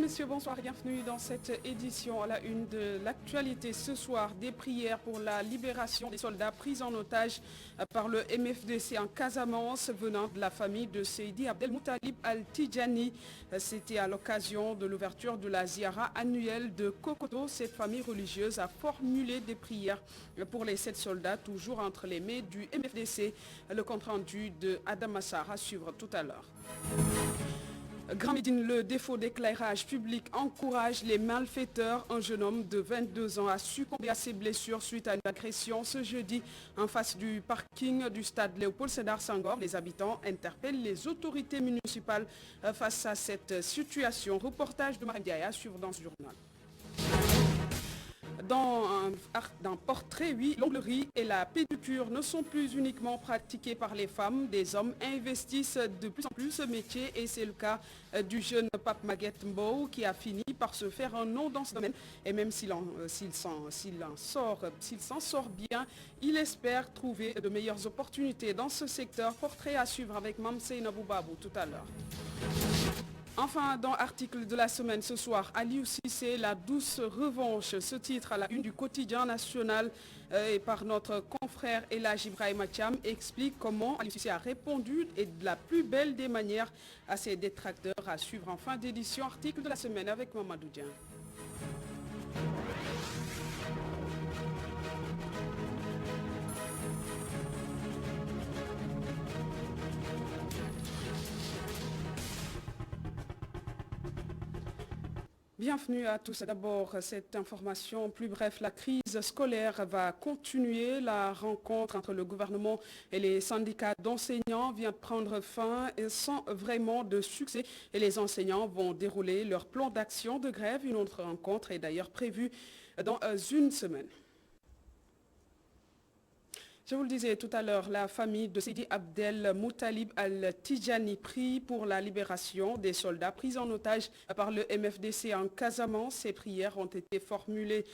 messieurs, bonsoir, bienvenue dans cette édition à la une de l'actualité. Ce soir, des prières pour la libération des soldats pris en otage par le MFDC en Casamance venant de la famille de Seydi Abdelmoutalib Al-Tidjani. C'était à l'occasion de l'ouverture de la ziara annuelle de Kokoto. Cette famille religieuse a formulé des prières pour les 7 soldats toujours entre les mains du MFDC. Le compte-rendu de Adam Assar à suivre tout à l'heure. Grand Médine, le défaut d'éclairage public encourage les malfaiteurs. Un jeune homme de 22 ans a succombé à ses blessures suite à une agression ce jeudi en face du parking du stade Léopold Sédar Senghor. Les habitants interpellent les autorités municipales face à cette situation. Reportage de Marie Diaya à suivre dans ce journal. Dans un portrait, oui, l'onglerie et la pédicure ne sont plus uniquement pratiquées par les femmes. Des hommes investissent de plus en plus ce métier et c'est le cas du jeune Pape Maguette Mbow qui a fini par se faire un nom dans ce domaine. Et même s'il s'en sort bien, il espère trouver de meilleures opportunités dans ce secteur. Portrait à suivre avec Mamsey Naboubabou tout à l'heure. Enfin, dans l'article de la semaine ce soir, Aliou Cissé, la douce revanche, ce titre à la une du quotidien national et par notre confrère Elhadji Ibrahima Thiam explique comment Aliou Cissé a répondu et de la plus belle des manières à ses détracteurs. À suivre en fin d'édition, article de la semaine avec Mamadou Dieng. Bienvenue à tous. D'abord, cette information plus bref, la crise scolaire va continuer. La rencontre entre le gouvernement et les syndicats d'enseignants vient de prendre fin sans vraiment de succès. Et les enseignants vont dérouler leur plan d'action de grève. Une autre rencontre est d'ailleurs prévue dans une semaine. Je vous le disais tout à l'heure, la famille de Seydi Abdelmoutalib Al-Tidjani prie pour la libération des soldats pris en otage par le MFDC en Casamance. Ces prières ont été formulées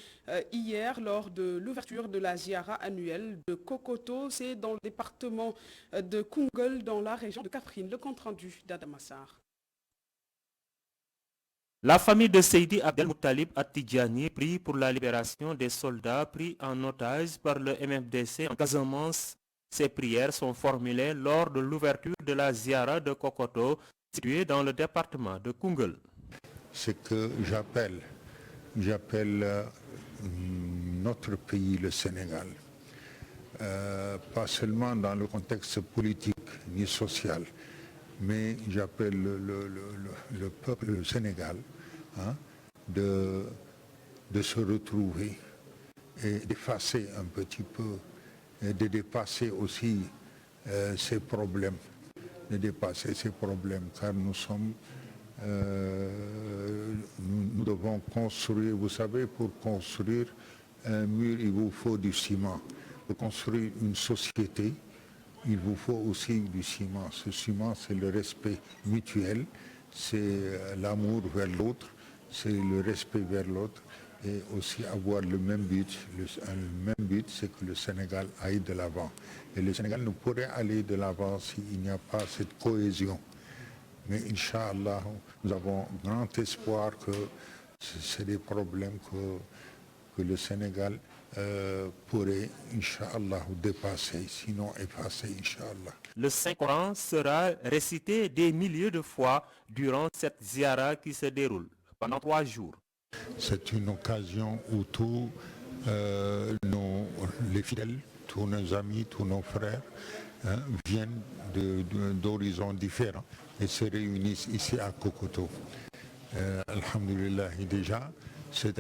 hier lors de l'ouverture de la ziara annuelle de Kokoto. C'est dans le département de Koungheul, dans la région de Kaffrine. Le compte-rendu d'Adam Assar. La famille de Seydi Abdelmoutalib Al-Tidjani prie pour la libération des soldats pris en otage par le MFDC en Casamance. Ces prières sont formulées lors de l'ouverture de la ziara de Kokoto, située dans le département de Koungheul. Ce que j'appelle notre pays, le Sénégal, pas seulement dans le contexte politique ni social, mais j'appelle le peuple, le Sénégal, de se retrouver et d'effacer un petit peu, et de dépasser aussi ces problèmes, car nous devons construire, vous savez, pour construire un mur, il vous faut du ciment. Pour construire une société, il vous faut aussi du ciment. Ce ciment, c'est le respect mutuel, c'est l'amour vers l'autre, c'est le respect vers l'autre et aussi avoir le même but. Le même but, c'est que le Sénégal aille de l'avant. Et le Sénégal ne pourrait aller de l'avant s'il n'y a pas cette cohésion. Mais Inch'Allah, nous avons grand espoir que c'est des problèmes que le Sénégal pourrait, Inch'Allah, dépasser, sinon effacer, Inch'Allah. Le Saint-Coran sera récité des milliers de fois durant cette ziara qui se déroule pendant 3 jours. C'est une occasion où tous les fidèles, tous nos amis, tous nos frères viennent d'horizons différents et se réunissent ici à Kokoto. Alhamdulillah, déjà, cette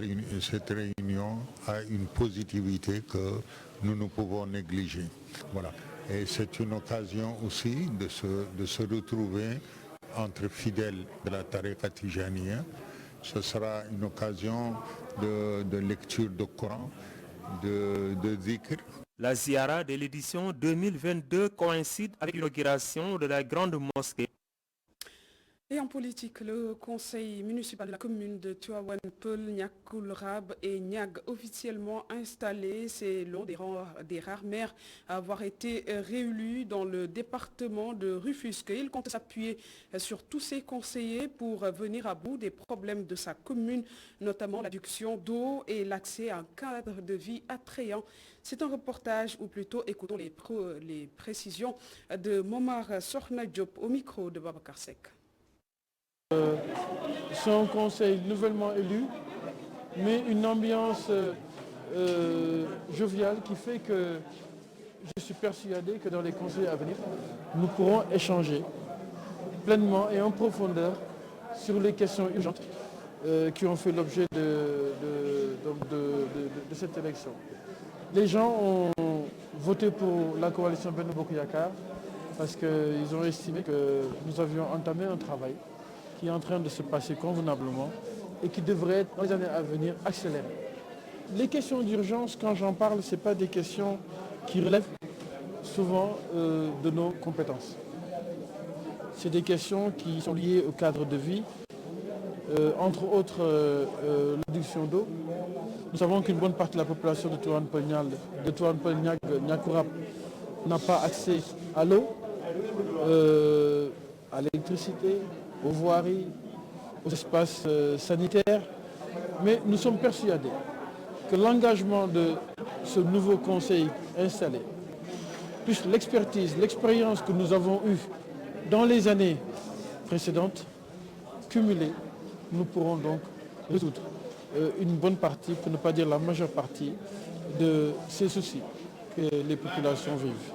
réunion a une positivité que nous ne pouvons négliger. Voilà. Et c'est une occasion aussi de se retrouver entre fidèles de la tariqa Tidjaniya. Ce sera une occasion de lecture du Coran, de dhikr. La ziara de l'édition 2022 coïncide avec l'inauguration de la grande mosquée. Et en politique, le conseil municipal de la commune de Tivaouane-Peulh, Niakoulrab et Niag officiellement installés. C'est l'un des rares maires à avoir été réélus dans le département de Rufisque. Il compte s'appuyer sur tous ses conseillers pour venir à bout des problèmes de sa commune, notamment l'adduction d'eau et l'accès à un cadre de vie attrayant. C'est un reportage, ou plutôt écoutons les précisions de Momar Sorna Diop au micro de Babacar Seck. C'est un conseil nouvellement élu, mais une ambiance joviale qui fait que je suis persuadé que dans les conseils à venir, nous pourrons échanger pleinement et en profondeur sur les questions urgentes qui ont fait l'objet de cette élection. Les gens ont voté pour la coalition Benno Bokk Yakaar parce qu'ils ont estimé que nous avions entamé un travail qui est en train de se passer convenablement et qui devrait, dans les années à venir, accélérer. Les questions d'urgence, quand j'en parle, ce n'est pas des questions qui relèvent souvent de nos compétences. C'est des questions qui sont liées au cadre de vie, entre autres l'adduction d'eau. Nous savons qu'une bonne partie de la population de Tivaouane-Peulh, Niakoulrab n'a pas accès à l'eau, à l'électricité, aux voiries, aux espaces sanitaires. Mais nous sommes persuadés que l'engagement de ce nouveau conseil installé, plus l'expertise, l'expérience que nous avons eue dans les années précédentes, cumulées, nous pourrons donc résoudre une bonne partie, pour ne pas dire la majeure partie, de ces soucis que les populations vivent.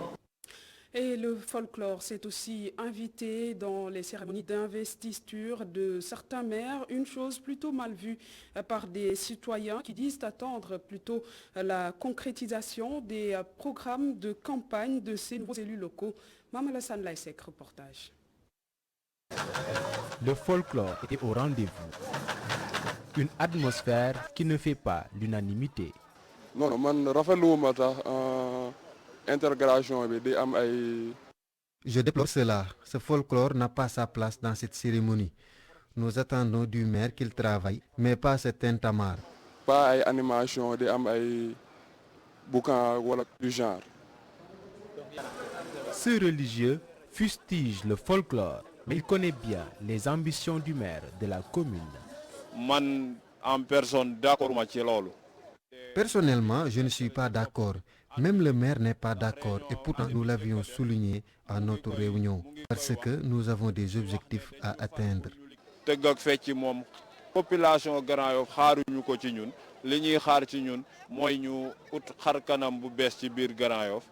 Et le folklore s'est aussi invité dans les cérémonies d'investiture de certains maires, une chose plutôt mal vue par des citoyens qui disent attendre plutôt la concrétisation des programmes de campagne de ces nouveaux élus locaux. Mamalassane Laïsek, reportage. Le folklore était au rendez-vous. Une atmosphère qui ne fait pas l'unanimité. Non, man rafetluwuma tax intégration bi di am ay. Je déplore cela. Ce folklore n'a pas sa place dans cette cérémonie. Nous attendons du maire qu'il travaille, mais pas cet tintamarre. Pas ay animation di am ay boucan wala du genre. Ce religieux fustige le folklore, mais il connaît bien les ambitions du maire de la commune. Man en personne d'accord ma ci loolu. Personnellement, je ne suis pas d'accord. Même le maire n'est pas d'accord et pourtant nous l'avions souligné à notre réunion parce que nous avons des objectifs à atteindre. Tëgg ak fecc moom population Grand Yoff xaaruñu ko ci ñun li ñuy xaar ci ñun mooy ñu ut xar kanam bu bees ci biir Grand Yoff.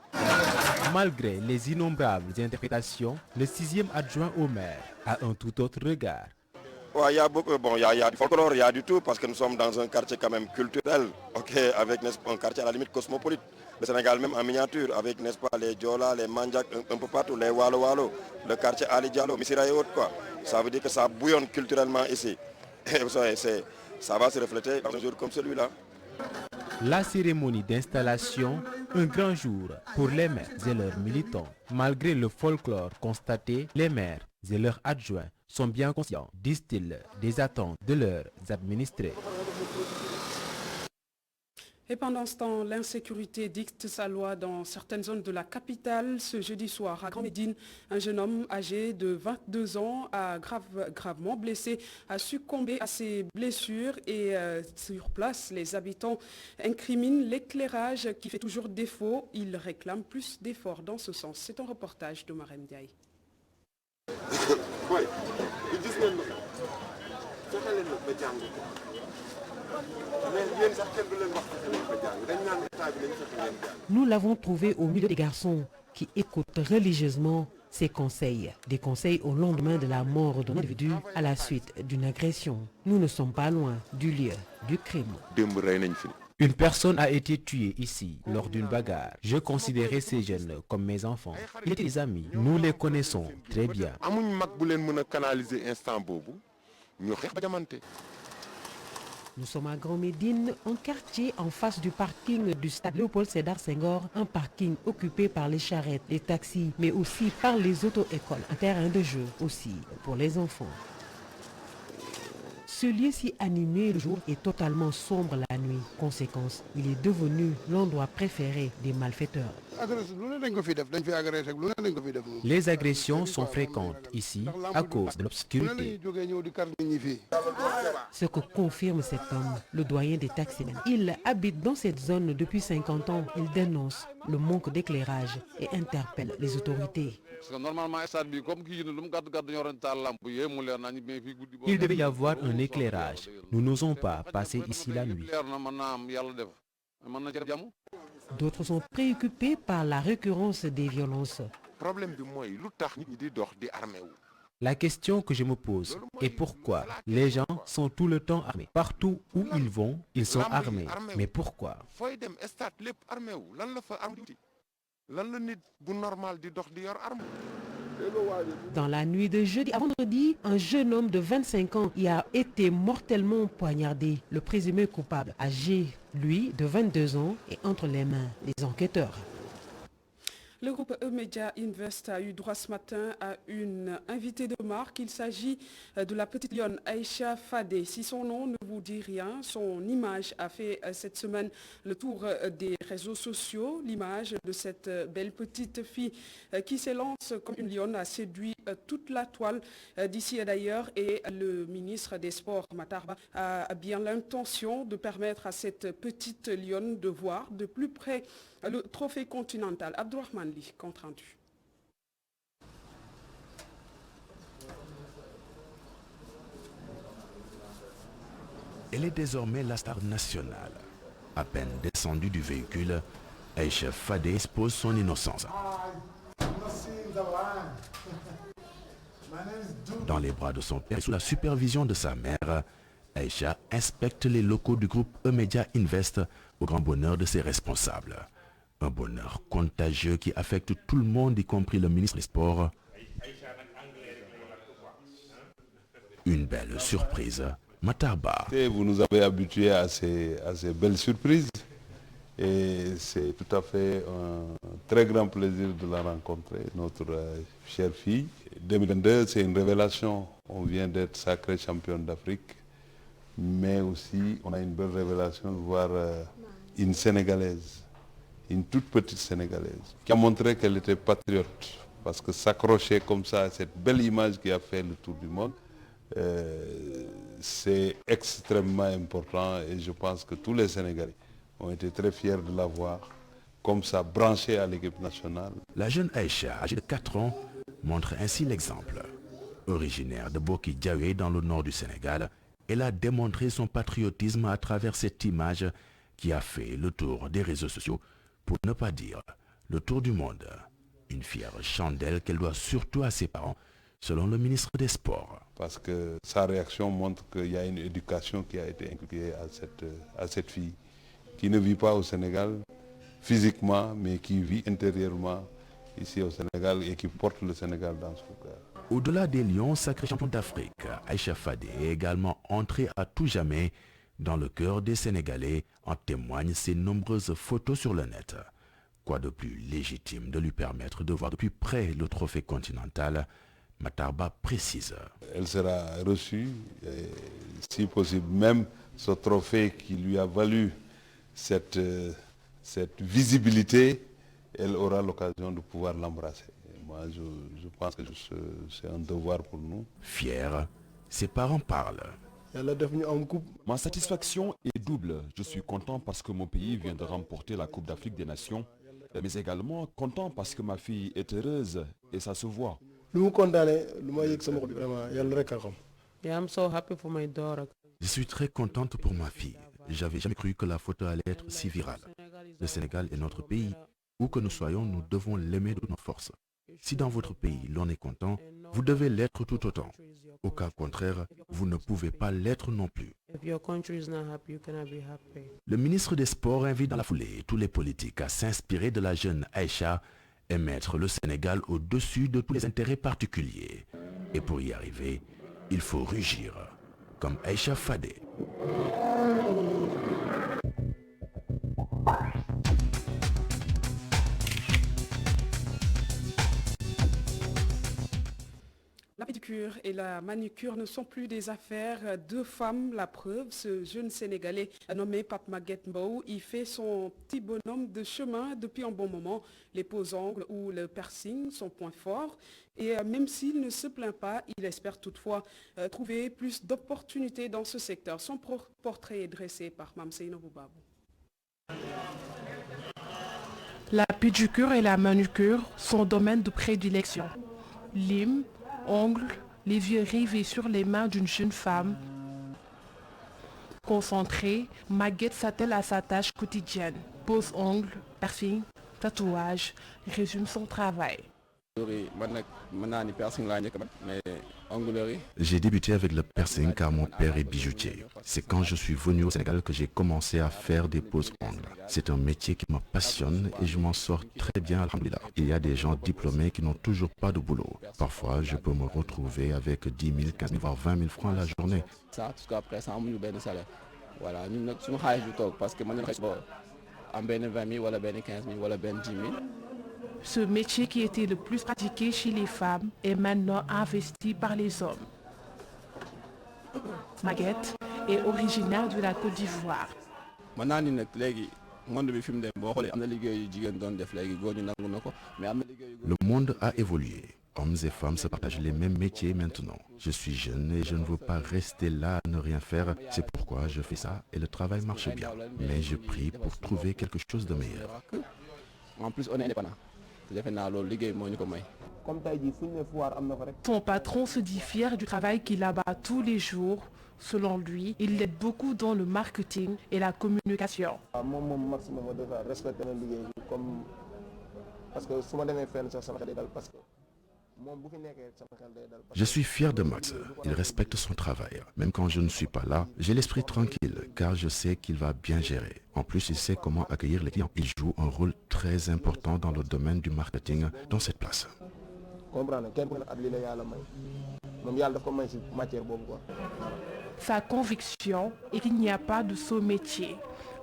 Malgré les innombrables interprétations, le 6e adjoint au maire a un tout autre regard. Ouais, il y a beaucoup, bon, il y a du folklore, il y a du tout, parce que nous sommes dans un quartier quand même culturel, okay, avec un quartier à la limite cosmopolite. Le Sénégal même en miniature, avec n'est-ce pas, les Diola, les Mandjak, un peu partout, les Walo Walo, le quartier Ali Diallo, Missira et autres, quoi. Ça veut dire que ça bouillonne culturellement ici. Et vous savez, ça va se refléter dans un jour comme celui-là. La cérémonie d'installation, un grand jour pour les maires et leurs militants. Malgré le folklore constaté, les maires et leurs adjoints sont bien conscients, disent-ils, des attentes de leurs administrés. Et pendant ce temps, l'insécurité dicte sa loi dans certaines zones de la capitale. Ce jeudi soir, à Grand Médine, un jeune homme âgé de 22 ans, gravement blessé, a succombé à ses blessures et sur place, les habitants incriminent l'éclairage qui fait toujours défaut. Ils réclament plus d'efforts dans ce sens. C'est un reportage de Marem Diaye. Nous l'avons trouvé au milieu des garçons qui écoutent religieusement ses conseils. Des conseils au lendemain de la mort d'un individu à la suite d'une agression. Nous ne sommes pas loin du lieu du crime. Une personne a été tuée ici lors d'une bagarre. Je considérais ces jeunes comme mes enfants. Ils étaient des amis. Nous les connaissons très bien. Nous sommes à Grand Médine, un quartier en face du parking du stade Léopold Sédar Senghor, un parking occupé par les charrettes, les taxis, mais aussi par les auto-écoles, un terrain de jeu aussi pour les enfants. Ce lieu si animé le jour est totalement sombre la nuit. Conséquence, il est devenu l'endroit préféré des malfaiteurs. Les agressions sont fréquentes ici à cause de l'obscurité. Ce que confirme cet homme, le doyen des taximens. Il habite dans cette zone depuis 50 ans. Il dénonce le manque d'éclairage et interpelle les autorités. Il devait y avoir un éclairage. Nous n'osons pas passer ici la nuit. D'autres sont préoccupés par la récurrence des violences. La question que je me pose est pourquoi les gens sont tout le temps armés. Partout où ils vont, ils sont armés. Mais pourquoi? Dans la nuit de jeudi à vendredi, un jeune homme de 25 ans y a été mortellement poignardé. Le présumé coupable, âgé, lui, de 22 ans, est entre les mains des enquêteurs. Le groupe E-Media Invest a eu droit ce matin à une invitée de marque. Il s'agit de la petite lionne Aïcha Fadé. Si son nom ne vous dit rien, son image a fait cette semaine le tour des réseaux sociaux. L'image de cette belle petite fille qui s'élance comme une lionne a séduit toute la toile d'ici et d'ailleurs. Et le ministre des Sports, Matar Ba, a bien l'intention de permettre à cette petite lionne de voir de plus près le trophée continental. Abdourahmane Li, compte rendu. Elle est désormais la star nationale. À peine descendue du véhicule, Aïcha Fadé expose son innocence. Dans les bras de son père et sous la supervision de sa mère, Aïcha inspecte les locaux du groupe E-Media Invest au grand bonheur de ses responsables. Un bonheur contagieux qui affecte tout le monde, y compris le ministre des Sports. Une belle surprise. Matar Ba. Vous nous avez habitués à ces belles surprises et c'est tout à fait un très grand plaisir de la rencontrer, notre chère fille. 2022, c'est une révélation. On vient d'être sacré championne d'Afrique, mais aussi on a une belle révélation de voir une Sénégalaise, une toute petite Sénégalaise, qui a montré qu'elle était patriote, parce que s'accrocher comme ça à cette belle image qui a fait le tour du monde, c'est extrêmement important et je pense que tous les Sénégalais ont été très fiers de la voir comme ça, branchée à l'équipe nationale. La jeune Aïcha, âgée de 4 ans, montre ainsi l'exemple. Originaire de Boki Diawé dans le nord du Sénégal, elle a démontré son patriotisme à travers cette image qui a fait le tour des réseaux sociaux, pour ne pas dire le tour du monde. Une fière chandelle qu'elle doit surtout à ses parents, selon le ministre des Sports. Parce que sa réaction montre qu'il y a une éducation qui a été inculquée à cette fille, qui ne vit pas au Sénégal physiquement, mais qui vit intérieurement ici au Sénégal et qui porte le Sénégal dans son cœur. Au-delà des Lions, sacré champion d'Afrique, Aïcha Fadé est également entrée à tout jamais dans le cœur des Sénégalais, en témoignent ses nombreuses photos sur le net. Quoi de plus légitime de lui permettre de voir de plus près le trophée continental? Matar Ba précise. Elle sera reçue, et, si possible même ce trophée qui lui a valu cette visibilité, elle aura l'occasion de pouvoir l'embrasser. Moi, je pense que c'est un devoir pour nous. Fier, ses parents parlent. Ma satisfaction est double. Je suis content parce que mon pays vient de remporter la Coupe d'Afrique des Nations, mais également content parce que ma fille est heureuse et ça se voit. Je suis très contente pour ma fille. J'avais jamais cru que la photo allait être si virale. Le Sénégal est notre pays. Où que nous soyons, nous devons l'aimer de nos forces. Si dans votre pays l'on est content, vous devez l'être tout autant. Au cas contraire, vous ne pouvez pas l'être non plus. Le ministre des Sports invite dans la foulée tous les politiques à s'inspirer de la jeune Aïcha et mettre le Sénégal au-dessus de tous les intérêts particuliers. Et pour y arriver, il faut rugir, comme Aïcha Fadé. pédicure et la manucure ne sont plus des affaires de femmes. La preuve, ce jeune Sénégalais nommé Pape Maguette Mbow, il fait son petit bonhomme de chemin depuis un bon moment. Les poses ongles ou le piercing sont point fort. Et même s'il ne se plaint pas, il espère toutefois trouver plus d'opportunités dans ce secteur. Son portrait est dressé par Mme Seynabou Babou. La pédicure et la manucure sont domaine de prédilection. Limes, ongles, les yeux rivés sur les mains d'une jeune femme. Concentrée, Maguette s'attelle à sa tâche quotidienne. Pose ongles, piercing, tatouage, résume son travail. J'ai débuté avec le piercing car mon père est bijoutier. C'est quand je suis venu au Sénégal que j'ai commencé à faire des poses ongles. C'est un métier qui me passionne et je m'en sors très bien, alhamdoulilah. Il y a des gens diplômés qui n'ont toujours pas de boulot. Parfois, je peux me retrouver avec 10 000, 15 000, voire 20 000 francs la journée. Ça, jusqu'à présent, on a un salaire. Voilà, nous sommes parce que maintenant, on a 20 000, 15 000, 10 000. Ce métier qui était le plus pratiqué chez les femmes est maintenant investi par les hommes. Maguette est originaire de la Côte d'Ivoire. Le monde a évolué. Hommes et femmes se partagent les mêmes métiers maintenant. Je suis jeune et je ne veux pas rester là à ne rien faire. C'est pourquoi je fais ça et le travail marche bien. Mais je prie pour trouver quelque chose de meilleur. En plus, on est indépendant. Son patron se dit fier du travail qu'il abat tous les jours. Selon lui, il l'aide beaucoup dans le marketing et la communication. Je suis fier de Max. Il respecte son travail. Même quand je ne suis pas là, j'ai l'esprit tranquille car je sais qu'il va bien gérer. En plus, il sait comment accueillir les clients. Il joue un rôle très important dans le domaine du marketing dans cette place. Sa conviction est qu'il n'y a pas de saut métier.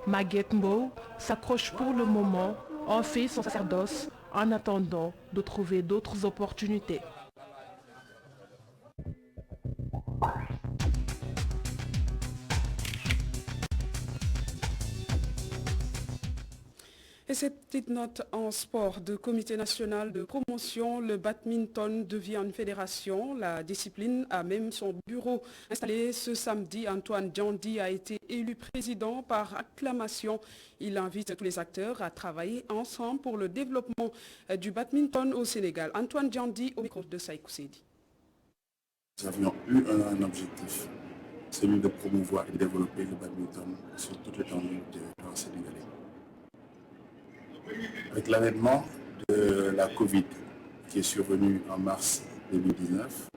Maguette Mbow s'accroche pour le moment, en fait son sacerdoce, en attendant de trouver d'autres opportunités. Et cette petite note en sport de comité national de promotion, le badminton devient une fédération. La discipline a même son bureau installé ce samedi. Antoine Diandi a été élu président par acclamation. Il invite tous les acteurs à travailler ensemble pour le développement du badminton au Sénégal. Antoine Diandi au micro de Saïkou Seydi. Nous avions eu un objectif, celui de promouvoir et de développer le badminton sur toute l'étendue du territoire sénégalais. Avec l'avènement de la Covid qui est survenue en mars 2019,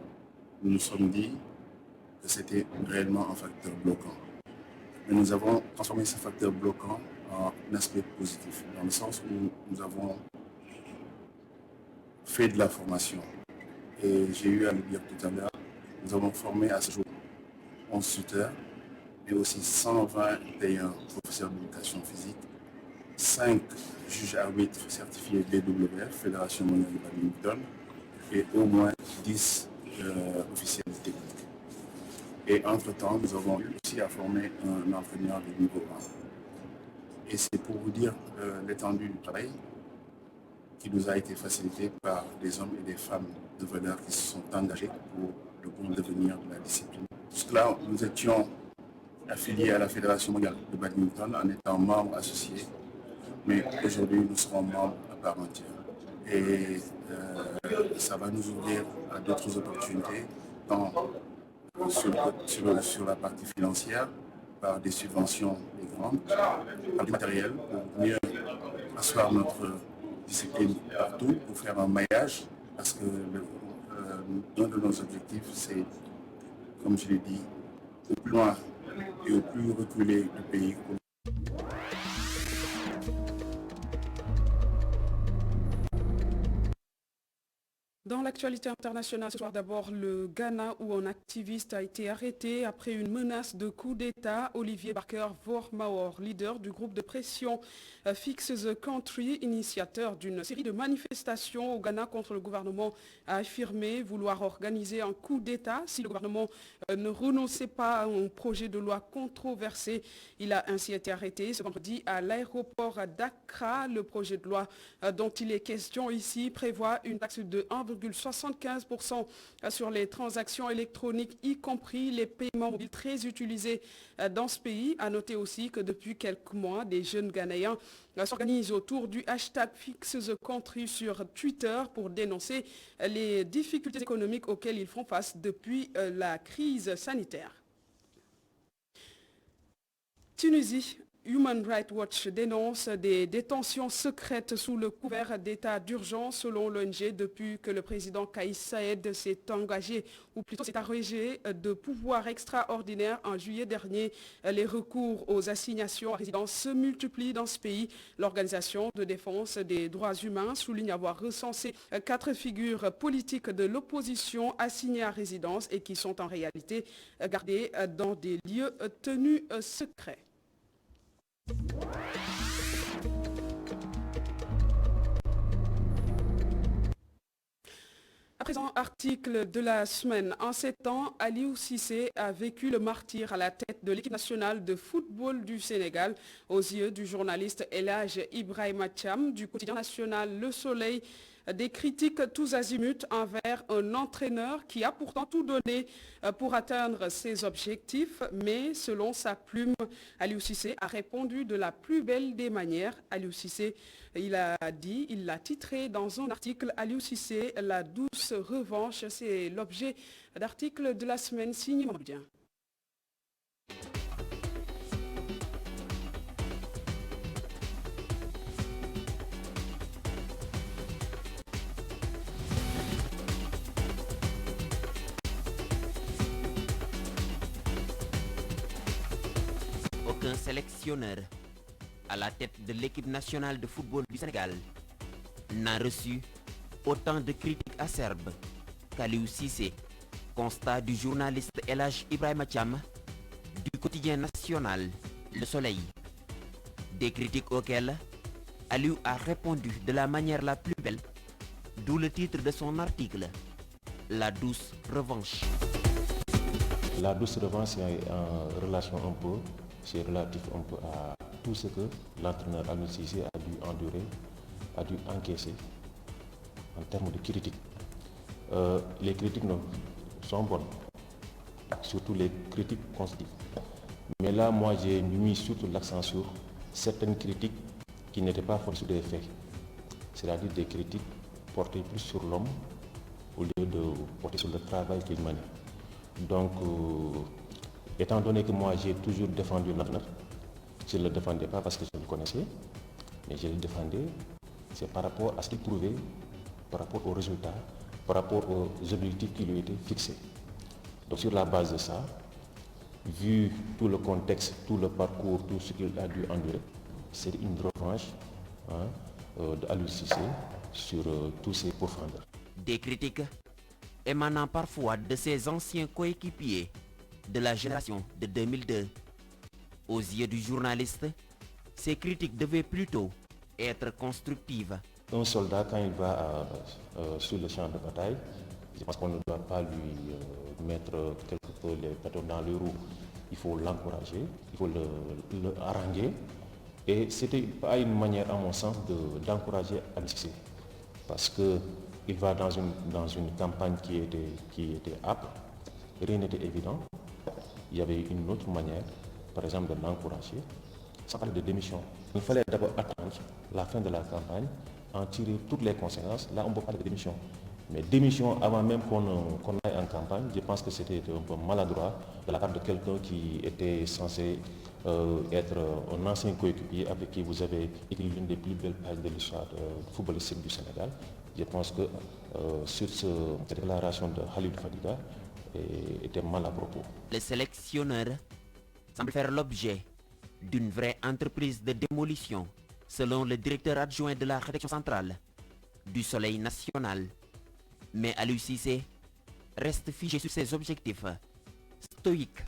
nous nous sommes dit que c'était réellement un facteur bloquant. Mais nous avons transformé ce facteur bloquant en un aspect positif, dans le sens où nous avons fait de la formation. Et j'ai eu à le dire tout à l'heure, nous avons formé à ce jour 11 tuteurs, mais aussi 121 professeurs d'éducation physique, 5 juges arbitres certifiés BWF, Fédération mondiale du badminton, et au moins 10 officiels techniques. Et entre-temps, nous avons eu aussi à former un entraîneur de niveau 1. Et c'est pour vous dire l'étendue du travail qui nous a été facilité par des hommes et des femmes de valeur qui se sont engagés pour le bon devenir de la discipline. Jusque-là, nous étions affiliés à la Fédération mondiale de badminton en étant membres associés. Mais aujourd'hui, nous serons membres à part entière. Et ça va nous ouvrir à d'autres opportunités, tant sur la partie financière, par des subventions des grandes, par du matériel, pour mieux asseoir notre discipline partout, pour faire un maillage, parce que un de nos objectifs, c'est, comme je l'ai dit, au plus loin et au plus reculé du pays. Dans l'actualité internationale, ce soir d'abord le Ghana où un activiste a été arrêté après une menace de coup d'État. Olivier Barker-Vormawor, leader du groupe de pression Fix the Country, initiateur d'une série de manifestations au Ghana contre le gouvernement, a affirmé vouloir organiser un coup d'État si le gouvernement ne renonçait pas à un projet de loi controversé. Il a ainsi été arrêté ce vendredi à l'aéroport d'Accra. Le projet de loi dont il est question ici prévoit une taxe de 1,75% sur les transactions électroniques, y compris les paiements mobiles très utilisés dans ce pays. À noter aussi que depuis quelques mois, des jeunes Ghanéens s'organisent autour du hashtag Fix the Country sur Twitter pour dénoncer les difficultés économiques auxquelles ils font face depuis la crise sanitaire. Tunisie. Human Rights Watch dénonce des détentions secrètes sous le couvert d'état d'urgence selon l'ONG depuis que le président Kais Saied s'est engagé, ou plutôt s'est arrogé de pouvoirs extraordinaires en juillet dernier. Les recours aux assignations à résidence se multiplient dans ce pays. L'organisation de défense des droits humains souligne avoir recensé 4 figures politiques de l'opposition assignées à résidence et qui sont en réalité gardées dans des lieux tenus secrets. À présent, article de la semaine. En 7 ans, Aliou Cissé a vécu le martyre à la tête de l'équipe nationale de football du Sénégal. Aux yeux du journaliste El Hadj Ibrahima Thiam du quotidien national Le Soleil, des critiques tous azimuts envers un entraîneur qui a pourtant tout donné pour atteindre ses objectifs, mais selon sa plume, Aliou Cissé a répondu de la plus belle des manières. Aliou Cissé, il l'a titré dans un article, Aliou Cissé, la douce revanche. C'est l'objet d'article de la semaine signé Mamadou. Aucun sélectionneur à la tête de l'équipe nationale de football du Sénégal n'a reçu autant de critiques acerbes qu'Aliou Cissé, constat du journaliste El Hadj Ibrahima Thiam du quotidien national Le Soleil. Des critiques auxquelles Aliou a répondu de la manière la plus belle, d'où le titre de son article, La douce revanche. La douce revanche est en relation un peu, c'est relatif un peu à tout ce que l'entraîneur Aliou Cissé a dû endurer, a dû encaisser en termes de critiques. Les critiques sont bonnes, surtout les critiques constructives. Mais là, moi, j'ai mis surtout l'accent sur certaines critiques qui n'étaient pas fondées sur des faits, c'est-à-dire des critiques portées plus sur l'homme au lieu de porter sur le travail qu'il menait. Donc, étant donné que moi j'ai toujours défendu l'entraîneur, je ne le défendais pas parce que je le connaissais, mais je le défendais, c'est par rapport à ce qu'il prouvait, par rapport aux résultats, par rapport aux objectifs qui lui étaient fixés. Donc sur la base de ça, vu tout le contexte, tout le parcours, tout ce qu'il a dû endurer, c'est une revanche d'Aliou Cissé sur tous ses profondeurs. Des critiques émanant parfois de ses anciens coéquipiers de la génération de 2002. Aux yeux du journaliste, ces critiques devaient plutôt être constructives. Un soldat, quand il va sur le champ de bataille, je pense qu'on ne doit pas lui mettre quelque peu les bâtons dans les roues. Il faut l'encourager, il faut le haranguer. Et c'était pas une manière, à mon sens, d'encourager Aliou Cissé. Parce qu'il va dans une campagne qui était âpre, rien n'était évident. Il y avait une autre manière, par exemple, de l'encourager, sans parler de démission. Il fallait d'abord attendre la fin de la campagne, en tirer toutes les conséquences. Là, on peut parler de démission. Mais démission avant même qu'on aille en campagne, je pense que c'était un peu maladroit de la part de quelqu'un qui était censé être un ancien coéquipier avec qui vous avez écrit l'une des plus belles pages de l'histoire footballistique du Sénégal. Je pense que sur cette déclaration de Khalidou Fadiga était mal à propos. Le sélectionneur semble faire l'objet d'une vraie entreprise de démolition, selon le directeur adjoint de la rédaction centrale du Soleil national. Mais Aliou Cissé reste figé sur ses objectifs. Stoïque,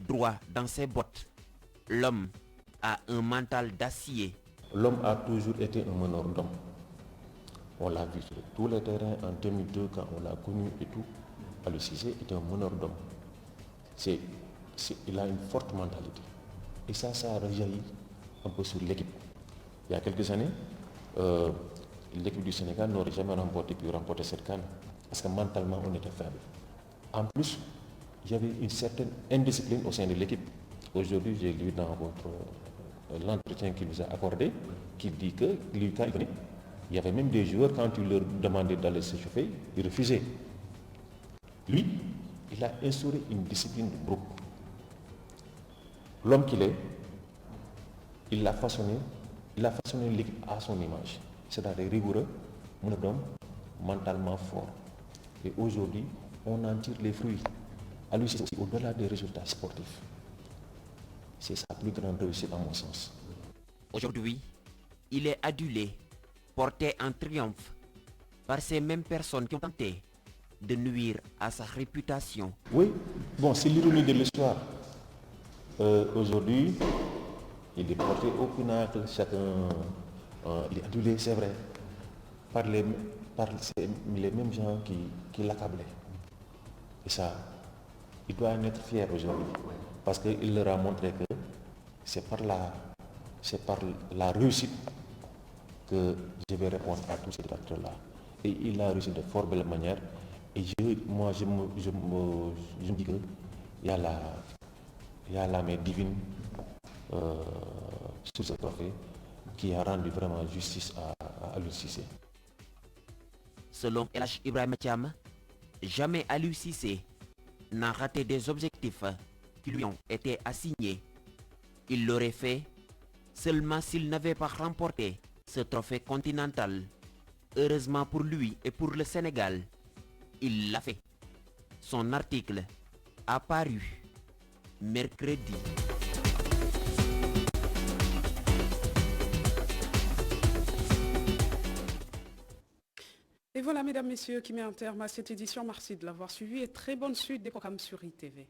droit dans ses bottes, l'homme a un mental d'acier. L'homme a toujours été un meneur d'hommes. On l'a vu sur tous les terrains en 2002 quand on l'a connu et tout. Aliou Cissé était un meneur d'hommes. Il a une forte mentalité. Et ça rejaillit un peu sur l'équipe. Il y a quelques années, l'équipe du Sénégal n'aurait jamais pu remporter cette CAN parce que mentalement on était faible. En plus, il y avait une certaine indiscipline au sein de l'équipe. Aujourd'hui, j'ai lu dans l'entretien qu'il vous a accordé, qu'il dit que lui, quand il venait, il y avait même des joueurs, quand tu leur demandais d'aller se chauffer, ils refusaient. Lui, il a instauré une discipline de groupe. L'homme qu'il est, il a façonné l'équipe à son image. C'est-à-dire rigoureux, monodome, mentalement fort. Et aujourd'hui, on en tire les fruits. À lui, c'est aussi au-delà des résultats sportifs. C'est sa plus grande réussite à mon sens. Aujourd'hui, il est adulé, porté en triomphe par ces mêmes personnes qui ont tenté de nuire à sa réputation. Oui, bon, c'est l'ironie de l'histoire. Aujourd'hui, il est porté au pinacle, chacun, il est adulé, c'est vrai, par les mêmes gens qui l'accablaient. Et ça, il doit en être fier aujourd'hui, parce qu'il leur a montré que c'est par la réussite que je vais répondre à tous ces acteurs-là. Et il a réussi de fort belle manière. Et je me dis qu'il y a la main divine sur ce trophée qui a rendu vraiment justice à Aliou Cissé. Selon LH Ibrahim Thiam, jamais Aliou Cissé n'a raté des objectifs qui lui ont été assignés. Il l'aurait fait seulement s'il n'avait pas remporté ce trophée continental. Heureusement pour lui et pour le Sénégal, il l'a fait. Son article a paru mercredi. Et voilà, mesdames, messieurs, qui met un terme à cette édition. Merci de l'avoir suivi et très bonne suite des programmes sur ITV.